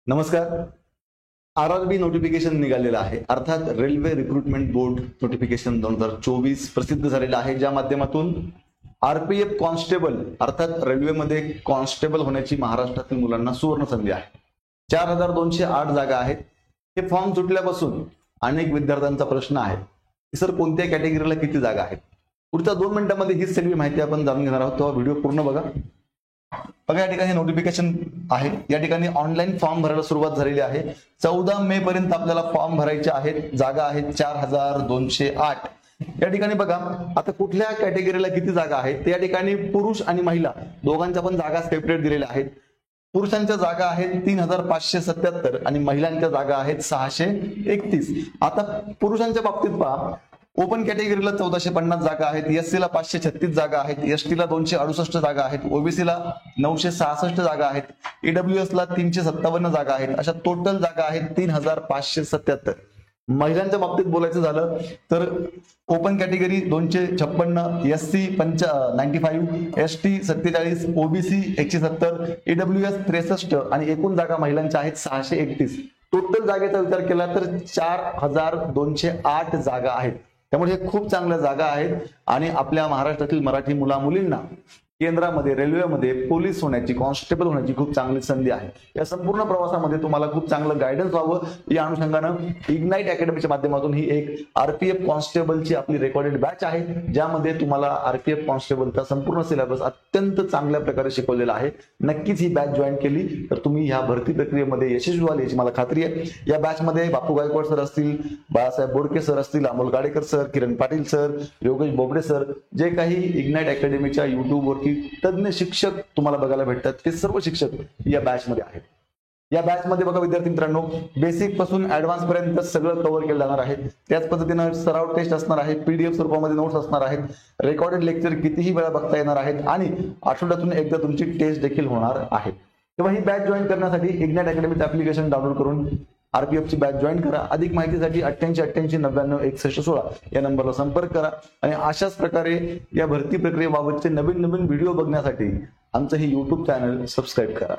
नमस्कार. RRB notification निघालेलं आहे, अर्थात रेल्वे रिक्रुटमेंट बोर्ड नोटिफिकेशन 2024 प्रसिद्ध झालेलं आहे, ज्या माध्यमातून RPF कॉन्स्टेबल अर्थात रेल्वेमध्ये कॉन्स्टेबल होण्याची महाराष्ट्रातील मुलांना सुवर्ण संधी आहे. 4208 जागा आहेत. हे फॉर्म सुटल्यापासून अनेक विद्यार्थ्यांचा प्रश्न आहे की सर कोणत्या कॅटेगरीला किती जागा आहेत. पुढच्या 2 मिनिटांमध्ये ही सगळी माहिती आपण जाणून घेणार आहोत, तेव्हा व्हिडिओ पूर्ण बघा. या ठिकाणी नोटिफिकेशन आहे. या ठिकाणी ऑनलाईन फॉर्म भरायला सुरुवात झालेली आहे. 14 मे पर्यंत आपल्याला फॉर्म भरायचे आहेत. जागा आहेत 4208. या ठिकाणी बघा आता कुठल्या कॅटेगरीला किती जागा आहेत. या ठिकाणी पुरुष आणि महिला दोघांच्या पण जागा सेपरेट दिलेल्या आहेत. पुरुषांच्या जागा आहेत 3577 आणि महिलांच्या जागा आहेत 631. आता पुरुषांच्या बाबतीत पहा, ओपन कॅटेगरीला 1450 जागा आहेत, एससीला 536 जागा आहेत, एसटीला 268 जागा आहेत, ओबीसीला 966 जागा आहेत, ईडब्ल्यूएसला 357 जागा आहेत. अशा टोटल जागा आहेत 3577. महिलांच्या बाबतीत बोलायचं झालं तर open category 256, SC 95, ST 47, OBC 170, EWS 63 आणि एकूण जागा महिलांच्या आहेत 631. टोटल जागेचा विचार केला तर 4208 जागा आहेत. त्यामुळे हे खूप चांगल्या जागा आहेत आणि आपल्या महाराष्ट्रातील मराठी मुला मुलींना केंद्रामध्ये रेल्वेमध्ये पोलीस होण्याची, कॉन्स्टेबल होण्याची खूप चांगली संधी आहे. या संपूर्ण प्रवासामध्ये तुम्हाला खूप चांगलं गायडन्स व्हावं या अनुषंगानं इग्नाइट अकॅडमीच्या माध्यमातून ही एक RPF कॉन्स्टेबलची आपली रेकॉर्डेड बॅच आहे, ज्यामध्ये तुम्हाला RPF कॉन्स्टेबलचा संपूर्ण सिलेबस अत्यंत चांगल्या प्रकारे शिकवलेला आहे. नक्कीच ही बॅच जॉईन केली तर तुम्ही ह्या भरती प्रक्रियेमध्ये यशस्वी व्हाल याची मला खात्री आहे. या बॅचमध्ये बापू गायकवाड सर असतील, बाळासाहेब बोडके सर असतील, Amol Gadekar sir, Kiran Patil sir, Yogesh Bobde sir, जे काही इग्नाइट अकॅडमीच्या युट्यूबवरती तज्ञ शिक्षक तुम्हाला बघायला भेटतात ते सर्व शिक्षक या बॅच मध्ये आहेत. या बॅच मध्ये बघा विद्यार्थी मित्रांनो, बेसिक पासून ऍडव्हान्स पर्यंत सगळं कव्हर केलं जाणार आहे. त्याच पद्धतीनं सराव टेस्ट असणार आहे, PDF स्वरूपामध्ये नोट्स असणार आहेत, रेकॉर्डेड लेक्चर कितीही वेळा बघता येणार आहेत आणि आठवड्यातून एकदा तुमची टेस्ट देखील होणार आहे. तेव्हा ही बॅच जॉईन करण्यासाठी इग्नाइट अकॅडमीचं ऍप्लिकेशन डाउनलोड करून RPF ची बॅच जॉईन करा. अधिक माहितीसाठी 8888 99 61 16 या नंबरला संपर्क करा आणि अशाच प्रकारे या भरती प्रक्रियेबाबतचे नवीन नवीन व्हिडिओ बघण्यासाठी आमचं हे YouTube चॅनल सबस्क्राईब करा.